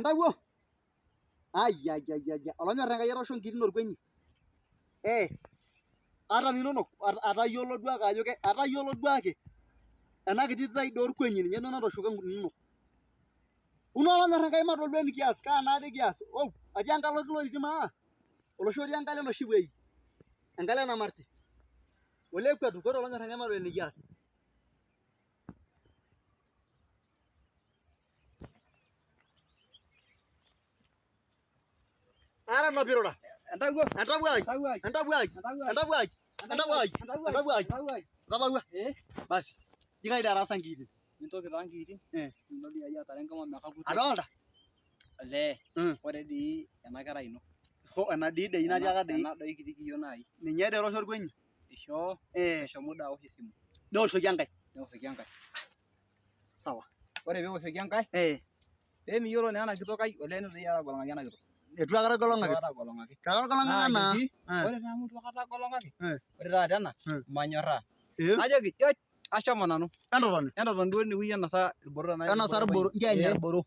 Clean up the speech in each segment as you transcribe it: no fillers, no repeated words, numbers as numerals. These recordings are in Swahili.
entawuo. Ayayayaya. Olonyor Enkai etoosho nkiri orkwenyi. Ata ninonok atayiolo duake ajo atayiolo duake. Ena kiti zaidi orkwenyi ninye duo natooshoki ninonok. Uno olonyor Enkai matodua nikias kaa naade kias. Oh, atii enkalo kiloriti maa. Olosho otii enkalo enoshi wuei. Enkalo enamarti. Ole kwetu kore olonyor Enkai matodua nikias. Ara napirora. Entawuo. Tabawua. Basi. Jikai darasa nkiitin. Mintoki taa nkiitin. Mintoki ayia tare nkama mekakuti. Adolta. Olee. Ore dii ena kerai ino. Ena dii dei natiaka dei. Ena doi kiti kiyieu nai. Ninye dei etoosho orkwenyi. Ishoo. Eshomo daa awosh esimu. Neoshoki enkae. Sawa. Ore peewoshoki enkae. Peemiyiolo naa ena kitok ai olee nitu iyie atagolong'aki ena kitok. Eitu aikata golong'aki. Katagolong'aka naa. Ore taa amu itu aikata agolong'aki. Ore taata ena manyorraa. Najoki ashomo nanu. Entotoni duo inewueji enosa irboro. Enosa irboro. Nchoo enya irboro.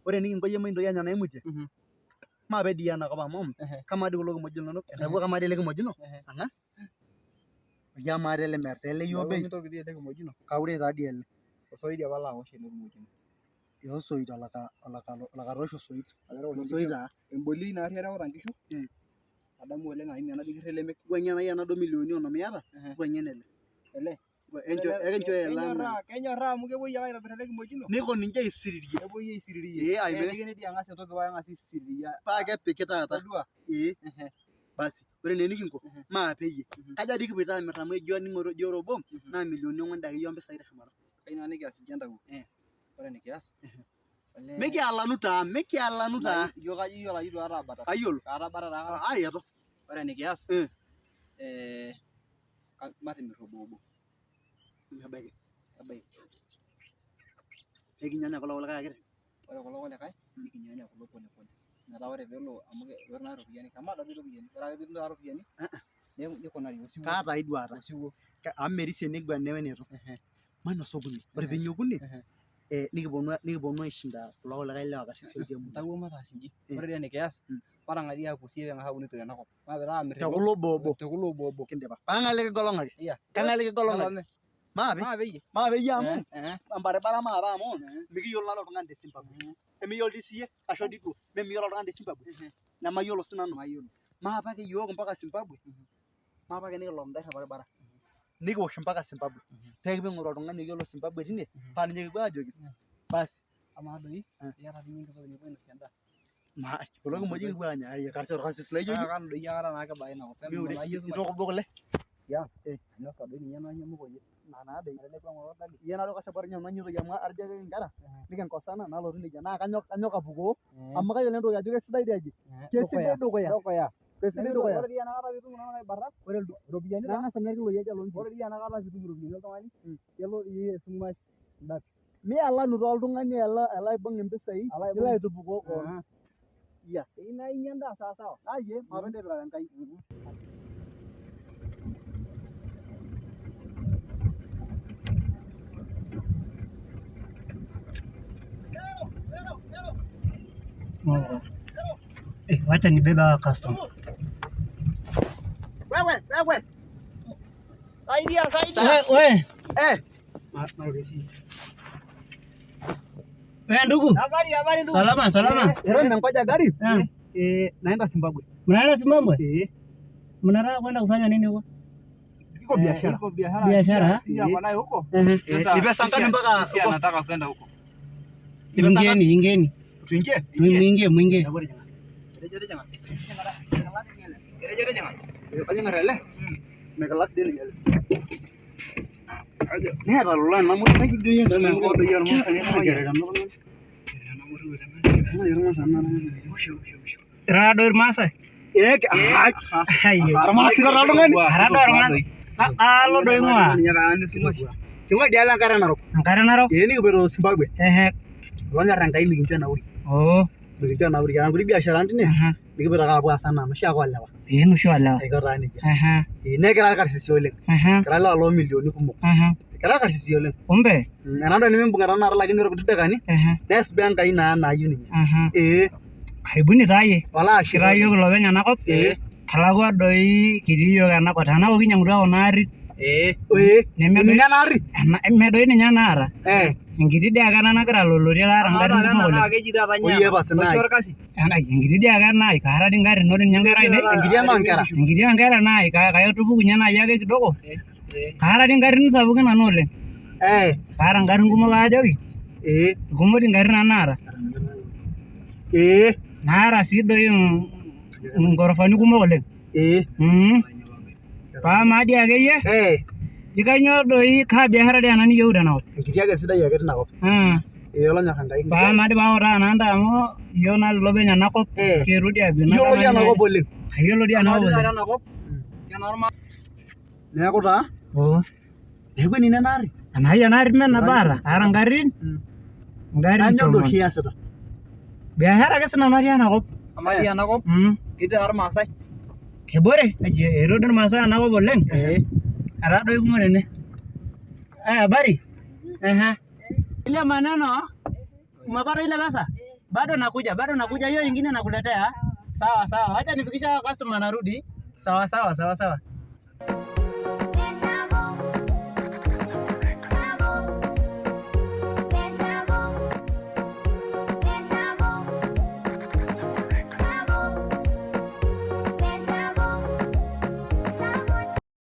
Ore nikinko yie mintoki anya naimutie. Maape dii enakop amu kamaa dii kulo kimojino linonok. Entawuo kamaa dii ele kimojino. Ang'as. Oyie amaa dii ele meerita ele yio bei. Mintoki dii ele kimojino. Kaure taa dii ele. Osoit apa lawosh ele kimojino. Osoit olakatoosho osoit. Osoit taa. Embolioi naari ereuta nkishu. Adamu oleng aim ena dikir elemek. Wuang'ie nai ena duo milioni onom iyata. Wuang'ie ele. Ele. Ekinchoo ele amu. Kenyorraa amu kepuoi ake aitobir ele kimojino. Niko ninche aisiririe. Kepuoi aisiririe. Aime. Ang'as entoki pae ang'as aisiriria. Paa kepiki taata. Basi. Ore naa enikinko maape yie. Kaja dii kipoito aamir amu ejo aning'oto ijo ore obo naa milioni ong'uan dii akeyie ompisai teshumata. Kayieu naa nikias inji entawuo. Ore enikias. Mikialanu taa. Ijo kajo iyiolo ajo itu aikata abata. Kayiolo. Katabata taa. Ayeto. Ore enikias. Matimirr obo. Mebaiki. Ebaiki. Pekinyanya kulo kulikae akiti. Ore kulo kulikae nikinyanya kulo pole. Metaa ore peelo amu ore naa iropiyiani kamaa doi iropiyiani. Ore ake piitum taata iropiyiani. Nikunari osiwuo. Kaata ai duata. Osiwuo. Amu merisie nekigwan newenetu. Mainosa okuni. Ore piinya okuni nikiponu aishinda kulo kulikae lewa karsisi otii emurua. Entawuo mataas inji. Ore dii enikias matang'ari aapuo siiyie peng'as aapuo netur enakop. Maape taa amirr. Tekulo obo. Tekulo obo. Kindipa. Pang'ae likigolong'aki. Kang'ae likigolong'aki. Maape yie amu embaribara maape amu mikiyiolo nanu oltung'ani te Zimbabwe. Emiyiolo dii siiyie ashu dii duo memiyiolo oltung'ani te Zimbabwe. Nemayiolo sinanu. Maape ake yiok mpaka Zimbabwe. Maape ake nikilo intairr torbaribara. Nikiwosh mpaka Zimbabwe. Pekiping'oru oltung'ani oyiolo Zimbabwe tine paa ninye kipuo aajoki. Basi. Amaa doi iyata dii ninye entoki nikipuo ainosie endaa. Kulo kimojik kipuo aanya karsisi orkasis laijo iyie. Kanu doi aikata naa kebaya inakop. Itooko duo kule. Ainosa doi ninye nanyamuk oleng. Naa doi. Iyie naro kashaparnya nanyitoki amu arjo ake nkera nikinkosana nalotu nejia naa kanyok apukoo amu kayiolo entoki ajo kesidai dii aje. Kesidai dukuya. Kesidai dukuya. Ore dii enakata piitum kuna barrak. Ore iropiyiani nang'as anya irkiloi aja lonkishu. Ore dii enakata piitum iropiyiani oltung'ani kelo iyie esumash ndapi. Mialanu taa oltung'ani alo aibung' impisai nilo aitupukoo koon. Keyieu naa inya endaa sawasawa. Ayie maape intipika Enkai. Wacha nibebe hawa customer. Wewe. Saidia. Wewe ndugu. Habari ndugu. Salama. Ero ninangoja gari? Naenda Zimbabwe. Mnaenda Zimbabwe? Mnataka kwenda kufanya nini huko? Iko biashara. Biashara? Naye huko. Ni pesa ngapi mpaka sisi anataka kwenda huko. Ingeni. Tuingie? Mwingie. Jere jangan. Kanyang ele. Mekalak din ele. Aja. Neeta lolan namu nakijo yenda na ngodo yar mo kale na jere dan no. Rado Irmasai. Armasi ka rado ngani? Rado ngani? Alo do ingwa. Cuma dia lang Nkare Narok. Nkare Narok? Ini ke Zimbabwe. Lo nyar Enkai mikincho nauri. Oh. Mikijua nauri kana kuri biashara ntine. Nikipita kapuo asana noshi ake olewa. Nusu olewa. Aiko taa nejia. Negira irkarsisi oleng. Kira lewa loomilioni kumok. Kira irkarsisi oleng. Kumbe? Enadol nimimbung'a tanakata lakini ore kuti dakikani nees duo Enkai naa naayieu ninye. Karibuni taa yie. Walaashe. Kira yiok ilopeny enakop. Kelakwa doi kitii yiok enakop. Tenaa kinyiang'utua kuna arrin. Ninye ena arri? Medoi ninye enaata. Enkiti dii ake ena nagira alolotie kaata ngarrin kumok oleng. Keji taata Oyie pasi naai. Enkiti dii ake naai kaata dii ngarrin ore ninye enkerai nei. Enkiti oonkera. Enkiti oonkera naai kaitupukunye naai ake kidogo. Kaata dii ngarrin sapukin nanu oleng. Kaata ngarrin kumok ajoki. Kumok dii ngarrin naata. Naata sii doi ngorofani kumok oleng. Paamaa dii akeyie. Kanyoo doi kaa biashara dii ena niyieu tenakop? Enkiti ake sidai ake tinakop. Olonyorr Enkai. Paamaa dii pautaa naa ntae amu iyiok naa ilopeny enakop. Kietuo dii ajo. Iyiolo dii enakop oleng. Kayiolo dii enakop oleng. Neeku taa. Neeku enino ena arri? Enaai ena arri mee nabo aata. Kaata ngarrin. Kanyoo duo oshi iasita? Biashara ake sinanu atii enakop. Amaa itii enakop? Ketii taa irmaasai? Kebore. Eetuo dii irmaasai enakop oleng. Etaa doi kumok tene. Habari? Ile maneno umepata ile pesa? Bado nakuja hiyo ingine nakuletea. Sawa. Acha nifikisha customer narudi. Sawa.